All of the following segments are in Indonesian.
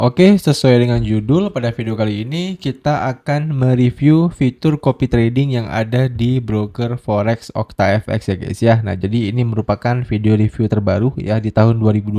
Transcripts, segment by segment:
Oke, sesuai dengan judul, pada video kali ini kita akan mereview fitur copy trading yang ada di broker forex OktaFX ya guys ya. Nah, jadi ini merupakan video review terbaru ya di tahun 2025.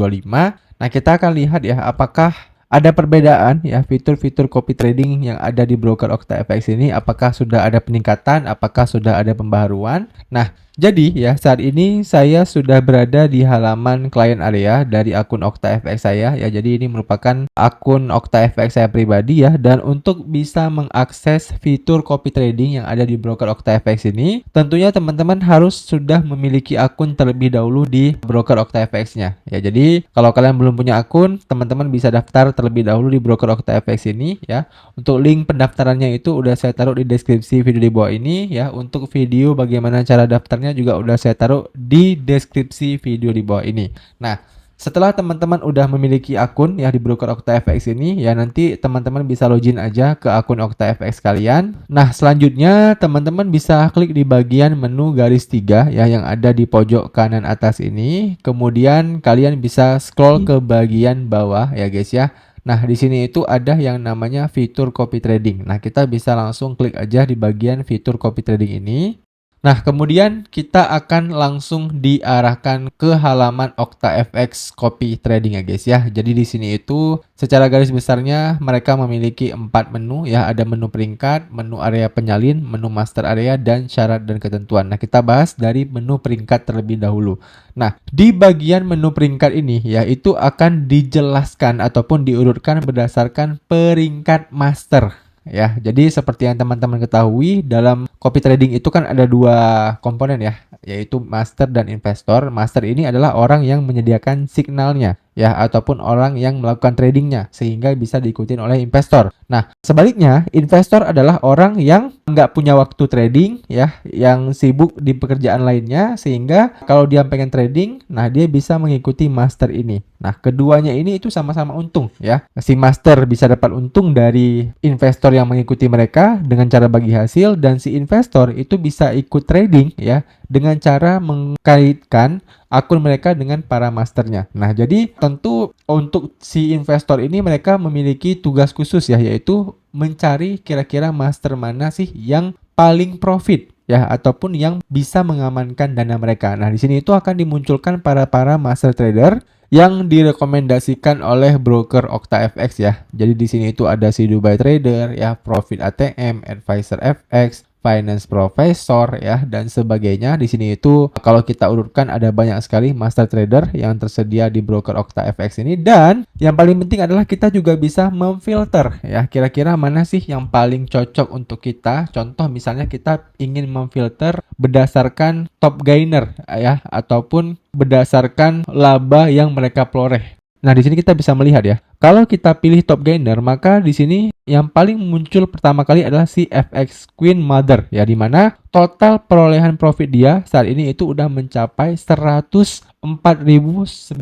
Nah, kita akan lihat ya apakah ada perbedaan ya fitur-fitur copy trading yang ada di broker OktaFX ini, apakah sudah ada peningkatan, apakah sudah ada pembaharuan. Nah, jadi ya saat ini saya sudah berada di halaman client area dari akun OktaFX saya ya. Jadi ini merupakan akun OktaFX saya pribadi ya, dan untuk bisa mengakses fitur copy trading yang ada di broker OktaFX ini, tentunya teman-teman harus sudah memiliki akun terlebih dahulu di broker OktaFX-nya. Ya, jadi kalau kalian belum punya akun, teman-teman bisa daftar terlebih dahulu di broker OktaFX ini ya. Untuk link pendaftarannya itu udah saya taruh di deskripsi video di bawah ini ya. Untuk video bagaimana cara daftarnya juga udah saya taruh di deskripsi video di bawah ini. Nah, setelah teman-teman udah memiliki akun ya di broker OktaFX ini ya, nanti teman-teman bisa login aja ke akun OktaFX kalian. Nah, selanjutnya teman-teman bisa klik di bagian menu garis 3 ya yang ada di pojok kanan atas ini. Kemudian kalian bisa scroll ke bagian bawah ya guys ya. Nah, di sini itu ada yang namanya fitur copy trading. Nah, kita bisa langsung klik aja di bagian fitur copy trading ini. Nah, kemudian kita akan langsung diarahkan ke halaman OktaFX Copy Trading ya guys ya. Jadi di sini itu secara garis besarnya mereka memiliki 4 menu ya. Ada menu peringkat, menu area penyalin, menu master area, dan syarat dan ketentuan. Nah, kita bahas dari menu peringkat terlebih dahulu. Nah, di bagian menu peringkat ini ya, itu akan dijelaskan ataupun diurutkan berdasarkan peringkat master. Ya, jadi seperti yang teman-teman ketahui, dalam copy trading itu kan ada 2 komponen ya, yaitu master dan investor. Master ini adalah orang yang menyediakan signalnya ya, ataupun orang yang melakukan tradingnya sehingga bisa diikuti oleh investor. Nah, sebaliknya investor adalah orang yang nggak punya waktu trading ya, yang sibuk di pekerjaan lainnya, sehingga kalau dia pengen trading, nah dia bisa mengikuti master ini. Nah, keduanya ini itu sama-sama untung ya. Si master bisa dapat untung dari investor yang mengikuti mereka dengan cara bagi hasil, dan si investor itu bisa ikut trading ya dengan cara mengkaitkan akun mereka dengan para masternya. Nah, jadi tentu untuk si investor ini mereka memiliki tugas khusus ya, yaitu mencari kira-kira master mana sih yang paling profit ya, ataupun yang bisa mengamankan dana mereka. Nah, di sini itu akan dimunculkan para master trader yang direkomendasikan oleh broker OktaFX ya. Jadi di sini itu ada si Dubai Trader ya, Profit ATM, Advisor FX, Finance Professor ya, dan sebagainya. Di sini itu kalau kita urutkan ada banyak sekali master trader yang tersedia di broker OktaFX ini, dan yang paling penting adalah kita juga bisa memfilter ya, kira-kira mana sih yang paling cocok untuk kita. Contoh misalnya kita ingin memfilter berdasarkan top gainer ya, ataupun berdasarkan laba yang mereka peroleh. Nah, di sini kita bisa melihat ya. Kalau kita pilih top gainer, maka di sini yang paling muncul pertama kali adalah si FX Queen Mother ya, di mana total perolehan profit dia saat ini itu udah mencapai 104.997%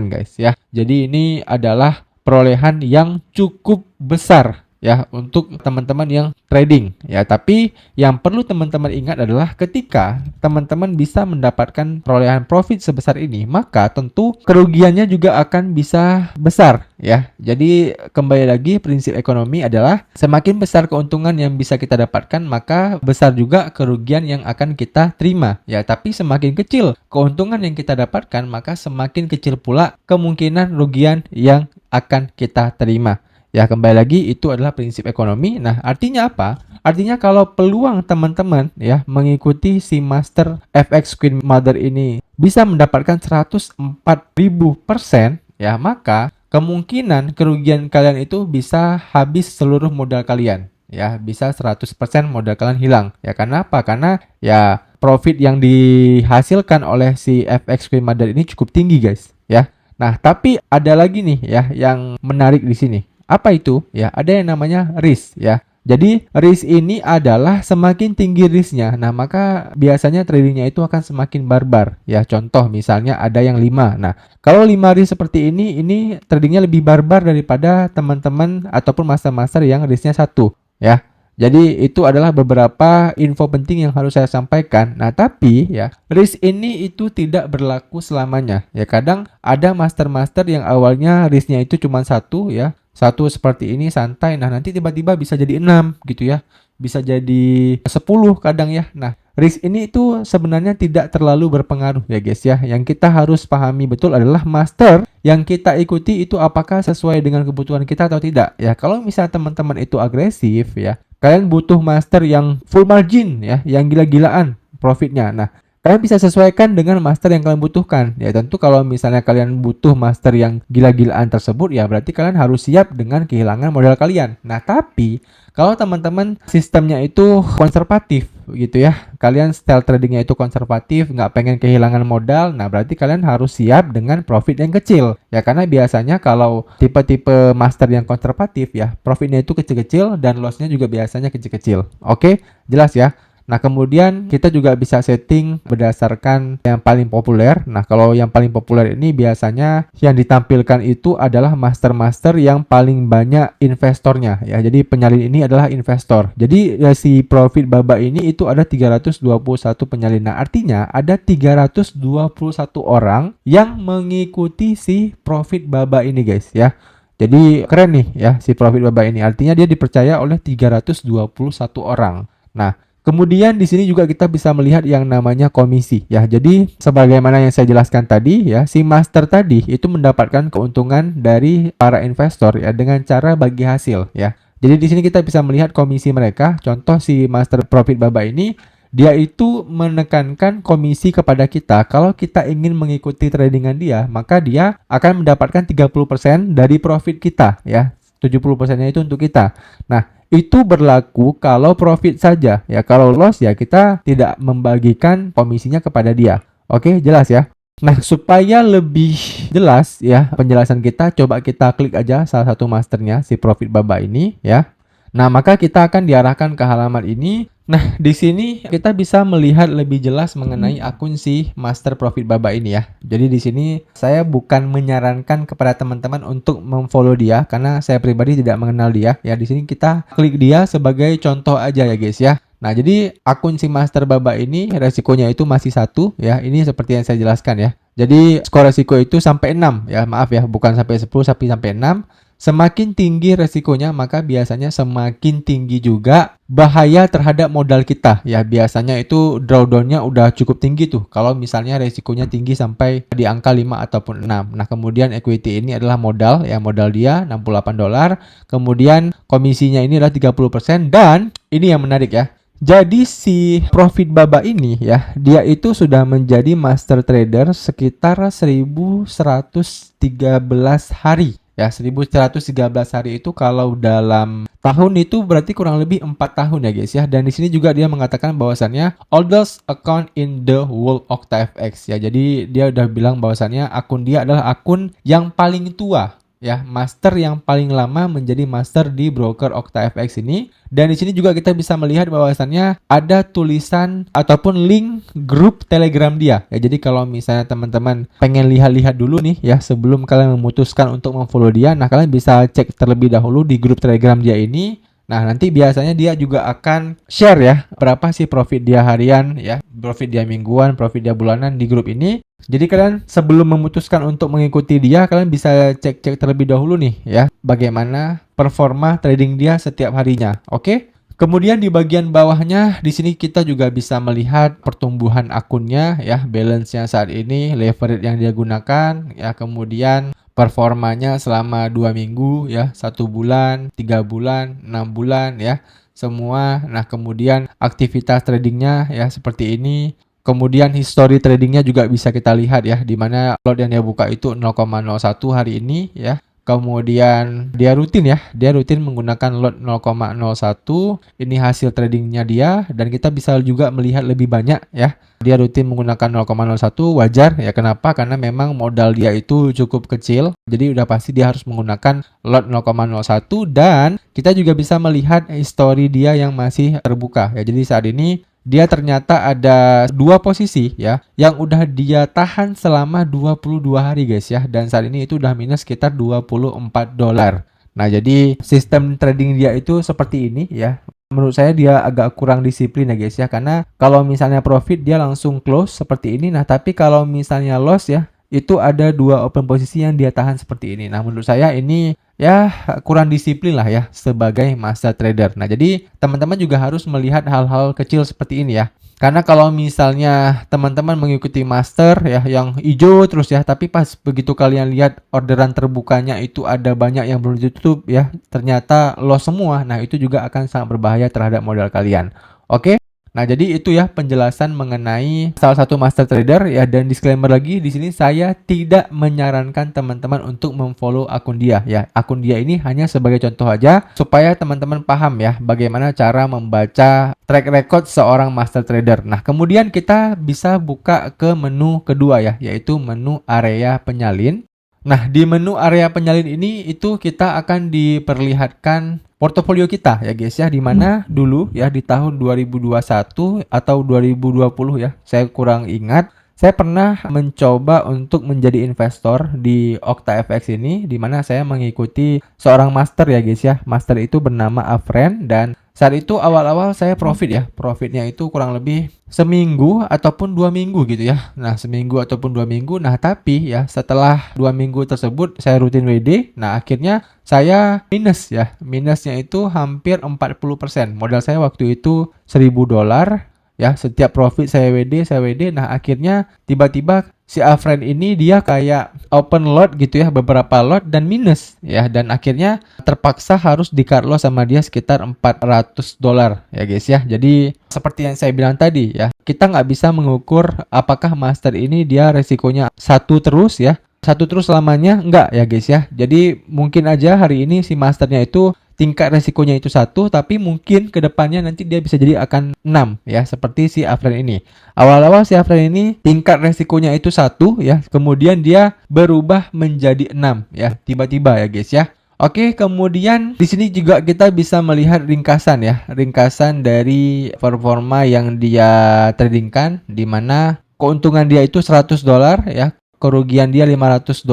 guys ya. Jadi ini adalah perolehan yang cukup besar ya untuk teman-teman yang trading ya. Tapi yang perlu teman-teman ingat adalah ketika teman-teman bisa mendapatkan perolehan profit sebesar ini, maka tentu kerugiannya juga akan bisa besar ya. Jadi kembali lagi, prinsip ekonomi adalah semakin besar keuntungan yang bisa kita dapatkan, maka besar juga kerugian yang akan kita terima ya. Tapi semakin kecil keuntungan yang kita dapatkan, maka semakin kecil pula kemungkinan rugian yang akan kita terima. Ya, kembali lagi itu adalah prinsip ekonomi. Nah, artinya apa? Artinya kalau peluang teman-teman ya mengikuti si master FX Queen Mother ini bisa mendapatkan 104.000% ya, maka kemungkinan kerugian kalian itu bisa habis seluruh modal kalian. Ya, bisa 100% modal kalian hilang. Ya, karena apa? Karena ya profit yang dihasilkan oleh si FX Queen Mother ini cukup tinggi, guys, ya. Nah, tapi ada lagi nih ya yang menarik di sini. Apa itu? Ya, ada yang namanya risk ya. Jadi risk ini adalah semakin tinggi risknya, nah maka biasanya tradingnya itu akan semakin barbar ya. Contoh misalnya ada yang 5. Nah, kalau 5 risk seperti ini tradingnya lebih barbar daripada teman-teman ataupun master-master yang risknya 1 ya. Jadi itu adalah beberapa info penting yang harus saya sampaikan. Nah, tapi ya, risk ini itu tidak berlaku selamanya. Ya, kadang ada master-master yang awalnya risknya itu cuma satu ya. Satu seperti ini santai. Nah, nanti tiba-tiba bisa jadi 6 gitu ya. Bisa jadi 10 kadang ya. Nah, risk ini itu sebenarnya tidak terlalu berpengaruh ya guys ya. Yang kita harus pahami betul adalah master yang kita ikuti itu apakah sesuai dengan kebutuhan kita atau tidak. Ya, kalau misalnya teman-teman itu agresif ya, kalian butuh master yang full margin ya, yang gila-gilaan profitnya. Nah, kalian bisa sesuaikan dengan master yang kalian butuhkan. Ya, tentu kalau misalnya kalian butuh master yang gila-gilaan tersebut, ya berarti kalian harus siap dengan kehilangan modal kalian. Nah, tapi kalau teman-teman sistemnya itu konservatif gitu ya, kalian style tradingnya itu konservatif, nggak pengen kehilangan modal, nah berarti kalian harus siap dengan profit yang kecil. Ya, karena biasanya kalau tipe-tipe master yang konservatif ya, profitnya itu kecil-kecil dan lossnya juga biasanya kecil-kecil. Oke, jelas ya? Nah, kemudian kita juga bisa setting berdasarkan yang paling populer. Nah, kalau yang paling populer ini biasanya yang ditampilkan itu adalah master-master yang paling banyak investornya ya. Jadi penyalin ini adalah investor. Jadi ya, si profit baba ini itu ada 321 penyalin. Nah, artinya ada 321 orang yang mengikuti si profit baba ini guys ya. Jadi keren nih ya si profit baba ini. Artinya dia dipercaya oleh 321 orang. Nah, kemudian di sini juga kita bisa melihat yang namanya komisi ya. Jadi sebagaimana yang saya jelaskan tadi ya, si master tadi itu mendapatkan keuntungan dari para investor ya dengan cara bagi hasil ya. Jadi di sini kita bisa melihat komisi mereka. Contoh si master profit baba ini dia itu menekankan komisi kepada kita. Kalau kita ingin mengikuti tradingan dia, maka dia akan mendapatkan 30% dari profit kita ya. 70%-nya itu untuk kita. Nah, itu berlaku kalau profit saja ya. Kalau loss ya kita tidak membagikan komisinya kepada dia. Oke, jelas ya. Nah, supaya lebih jelas ya penjelasan kita, coba kita klik aja salah satu masternya si profit baba ini ya. Nah, maka kita akan diarahkan ke halaman ini. Nah, di sini kita bisa melihat lebih jelas mengenai akun si Master Profit Baba ini ya. Jadi di sini saya bukan menyarankan kepada teman-teman untuk memfollow dia karena saya pribadi tidak mengenal dia. Ya, di sini kita klik dia sebagai contoh aja ya guys ya. Nah, jadi akun si Master Baba ini resikonya itu masih 1 ya. Ini seperti yang saya jelaskan ya. Jadi skor resiko itu sampai 6 ya. Maaf ya, bukan sampai 10 tapi sampai 6. Semakin tinggi resikonya, maka biasanya semakin tinggi juga bahaya terhadap modal kita. Ya, biasanya itu drawdown-nya udah cukup tinggi tuh. Kalau misalnya resikonya tinggi sampai di angka 5 ataupun 6. Nah, kemudian equity ini adalah modal, ya modal dia $68. Kemudian komisinya ini adalah 30% dan ini yang menarik ya. Jadi si profit baba ini ya, dia itu sudah menjadi master trader sekitar 1113 hari. Ya, 1113 hari itu kalau dalam tahun itu berarti kurang lebih 4 tahun ya guys ya. Dan di sini juga dia mengatakan bahwasannya oldest account in the world OctaFX ya. Jadi dia udah bilang bahwasannya akun dia adalah akun yang paling tua ya, master yang paling lama menjadi master di broker OctaFX ini. Dan di sini juga kita bisa melihat bahwasannya ada tulisan ataupun link grup Telegram dia. Ya, jadi kalau misalnya teman-teman pengen lihat-lihat dulu nih ya sebelum kalian memutuskan untuk memfollow dia, nah kalian bisa cek terlebih dahulu di grup Telegram dia ini. Nah, nanti biasanya dia juga akan share ya berapa sih profit dia harian ya, profit dia mingguan, profit dia bulanan di grup ini. Jadi kalian sebelum memutuskan untuk mengikuti dia, kalian bisa cek-cek terlebih dahulu nih ya bagaimana performa trading dia setiap harinya. Oke? Kemudian di bagian bawahnya di sini kita juga bisa melihat pertumbuhan akunnya ya, balance-nya saat ini, leverage yang dia gunakan ya, kemudian performanya selama 2 minggu ya, 1 bulan, 3 bulan, 6 bulan ya, semua. Nah, kemudian aktivitas tradingnya ya seperti ini. Kemudian history tradingnya juga bisa kita lihat ya, di mana lot yang dia buka itu 0,01 hari ini ya. Kemudian dia rutin menggunakan lot 0,01. Ini hasil tradingnya dia dan kita bisa juga melihat lebih banyak ya. Dia rutin menggunakan 0,01, wajar ya. Kenapa? Karena memang modal dia itu cukup kecil. Jadi udah pasti dia harus menggunakan lot 0,01 dan kita juga bisa melihat history dia yang masih terbuka ya. Jadi saat ini dia ternyata ada 2 posisi ya yang udah dia tahan selama 22 hari guys ya, dan saat ini itu udah minus sekitar $24. Nah, jadi sistem trading dia itu seperti ini ya. Menurut saya dia agak kurang disiplin ya guys ya, karena kalau misalnya profit dia langsung close seperti ini. Nah, tapi kalau misalnya loss ya, itu ada 2 open posisi yang dia tahan seperti ini. Nah, menurut saya ini ya kurang disiplin lah ya sebagai master trader. Nah, jadi teman-teman juga harus melihat hal-hal kecil seperti ini ya. Karena kalau misalnya teman-teman mengikuti master ya yang hijau terus ya, tapi pas begitu kalian lihat orderan terbukanya itu ada banyak yang belum ditutup ya, ternyata loss semua. Nah, itu juga akan sangat berbahaya terhadap modal kalian. Oke? Nah, jadi itu ya penjelasan mengenai salah satu master trader ya, dan disclaimer lagi di sini saya tidak menyarankan teman-teman untuk memfollow akun dia ya. Akun dia ini hanya sebagai contoh aja supaya teman-teman paham ya bagaimana cara membaca track record seorang master trader. Nah, kemudian kita bisa buka ke menu kedua ya, yaitu menu area penyalin. Nah, di menu area penyalin ini itu kita akan diperlihatkan portofolio kita ya guys ya, di mana dulu ya di tahun 2021 atau 2020 ya, saya kurang ingat, saya pernah mencoba untuk menjadi investor di OctaFX ini, di mana saya mengikuti seorang master ya guys ya. Master itu bernama Afren, dan saat itu awal-awal saya profit ya. Profitnya itu kurang lebih seminggu ataupun 2 minggu gitu ya. Nah, seminggu ataupun 2 minggu. Nah, tapi ya setelah 2 minggu tersebut saya rutin WD. Nah, akhirnya saya minus ya. Minusnya itu hampir 40%. Modal saya waktu itu $1.000 ya. Setiap profit saya WD. Nah, akhirnya tiba-tiba si Afren ini dia kayak open lot gitu ya, beberapa lot dan minus ya, dan akhirnya terpaksa harus di cut loss sama dia sekitar $400 ya guys ya. Jadi seperti yang saya bilang tadi ya, kita nggak bisa mengukur apakah master ini dia resikonya satu terus ya, satu terus selamanya, enggak ya guys ya. Jadi mungkin aja hari ini si masternya itu tingkat resikonya itu 1, tapi mungkin kedepannya nanti dia bisa jadi akan 6 ya, seperti si Afren ini. Awal-awal si Afren ini tingkat resikonya itu 1 ya, kemudian dia berubah menjadi 6 ya, tiba-tiba ya guys ya. Oke, kemudian di sini juga kita bisa melihat ringkasan ya, ringkasan dari performa yang dia tradingkan, di mana keuntungan dia itu $100 ya, kerugian dia $500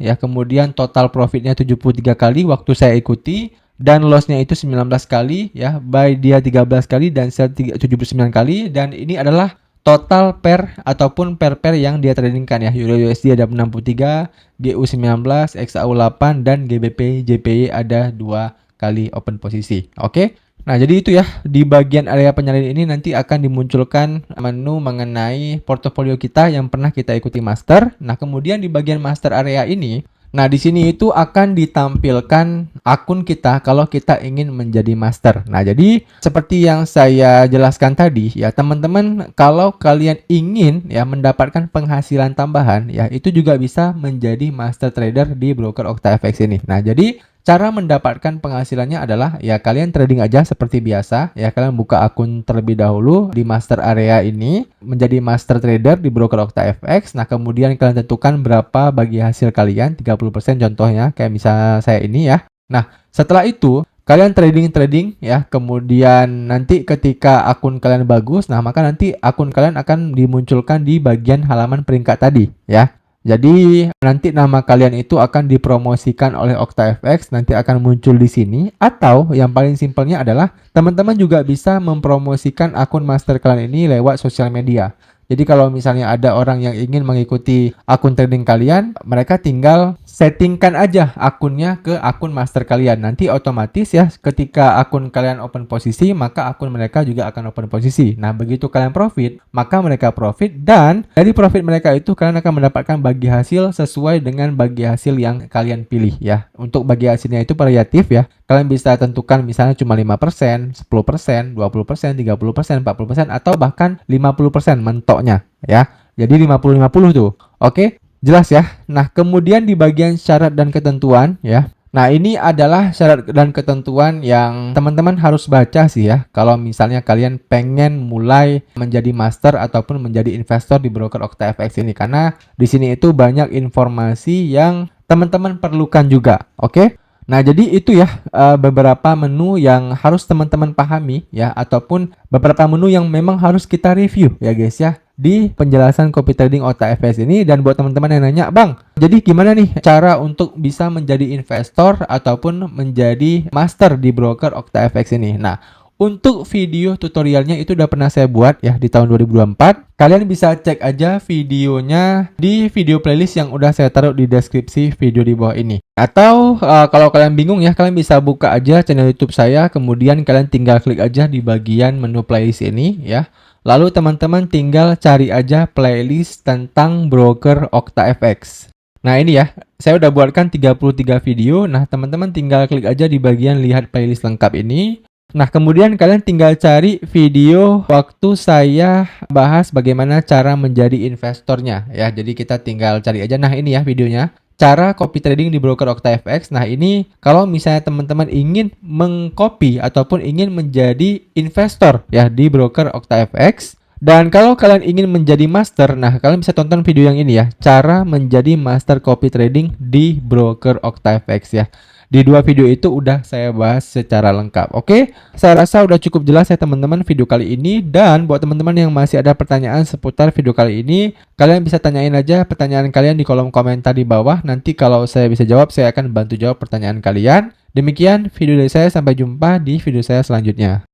ya, kemudian total profitnya 73 kali waktu saya ikuti, dan lossnya itu 19 kali ya, buy dia 13 kali dan sell 79 kali, dan ini adalah total pair ataupun pair yang dia tradingkan ya. Euro USD ada 63, GU 19, XAU 8, dan GBP JPY ada 2 kali open posisi. Oke. Nah, jadi itu ya, di bagian area penyalin ini nanti akan dimunculkan menu mengenai portofolio kita yang pernah kita ikuti master. Nah, kemudian di bagian master area ini, nah, di sini itu akan ditampilkan akun kita kalau kita ingin menjadi master. Nah, jadi seperti yang saya jelaskan tadi ya, teman-teman, kalau kalian ingin ya mendapatkan penghasilan tambahan ya, itu juga bisa menjadi master trader di broker OctaFX ini. Nah, jadi cara mendapatkan penghasilannya adalah ya kalian trading aja seperti biasa ya, kalian buka akun terlebih dahulu di master area ini, menjadi master trader di broker OctaFX. Nah, kemudian kalian tentukan berapa bagi hasil kalian, 30% contohnya kayak misal saya ini ya. Nah, setelah itu kalian trading ya, kemudian nanti ketika akun kalian bagus, nah maka nanti akun kalian akan dimunculkan di bagian halaman peringkat tadi ya. Jadi nanti nama kalian itu akan dipromosikan oleh OctaFX, nanti akan muncul di sini, atau yang paling simpelnya adalah teman-teman juga bisa mempromosikan akun master kalian ini lewat sosial media. Jadi kalau misalnya ada orang yang ingin mengikuti akun trading kalian, mereka tinggal settingkan aja akunnya ke akun master kalian. Nanti otomatis ya ketika akun kalian open posisi, maka akun mereka juga akan open posisi. Nah, begitu kalian profit, maka mereka profit, dan dari profit mereka itu kalian akan mendapatkan bagi hasil sesuai dengan bagi hasil yang kalian pilih ya. Untuk bagi hasilnya itu variatif ya. Kalian bisa tentukan misalnya cuma 5%, 10%, 20%, 30%, 40%, atau bahkan 50% mentoknya ya. Jadi 50-50 tuh. Oke, jelas ya. Nah, kemudian di bagian syarat dan ketentuan ya. Nah, ini adalah syarat dan ketentuan yang teman-teman harus baca sih ya. Kalau misalnya kalian pengen mulai menjadi master ataupun menjadi investor di broker OctaFX ini, karena di sini itu banyak informasi yang teman-teman perlukan juga. Oke? Nah, jadi itu ya beberapa menu yang harus teman-teman pahami ya, ataupun beberapa menu yang memang harus kita review ya guys ya di penjelasan copy trading OctaFX ini. Dan buat teman-teman yang nanya, "Bang, jadi gimana nih cara untuk bisa menjadi investor ataupun menjadi master di broker OctaFX ini?" Nah, Untuk video tutorialnya itu udah pernah saya buat ya di tahun 2024. Kalian bisa cek aja videonya di video playlist yang udah saya taruh di deskripsi video di bawah ini. Atau kalau kalian bingung ya, kalian bisa buka aja channel YouTube saya, kemudian kalian tinggal klik aja di bagian menu playlist ini ya. Lalu teman-teman tinggal cari aja playlist tentang broker OctaFX. Nah ini ya, saya udah buatkan 33 video. Nah teman-teman tinggal klik aja di bagian lihat playlist lengkap ini. Nah, kemudian kalian tinggal cari video waktu saya bahas bagaimana cara menjadi investornya ya. Jadi kita tinggal cari aja. Nah, ini ya videonya. Cara copy trading di broker OctaFX. Nah, ini kalau misalnya teman-teman ingin mengcopy ataupun ingin menjadi investor ya di broker OctaFX. Dan kalau kalian ingin menjadi master, nah kalian bisa tonton video yang ini ya. Cara menjadi master copy trading di broker OctaFX ya. Di dua video itu udah saya bahas secara lengkap. Oke, saya rasa udah cukup jelas ya teman-teman video kali ini. Dan buat teman-teman yang masih ada pertanyaan seputar video kali ini, kalian bisa tanyain aja pertanyaan kalian di kolom komentar di bawah. Nanti kalau saya bisa jawab, saya akan bantu jawab pertanyaan kalian. Demikian video dari saya, sampai jumpa di video saya selanjutnya.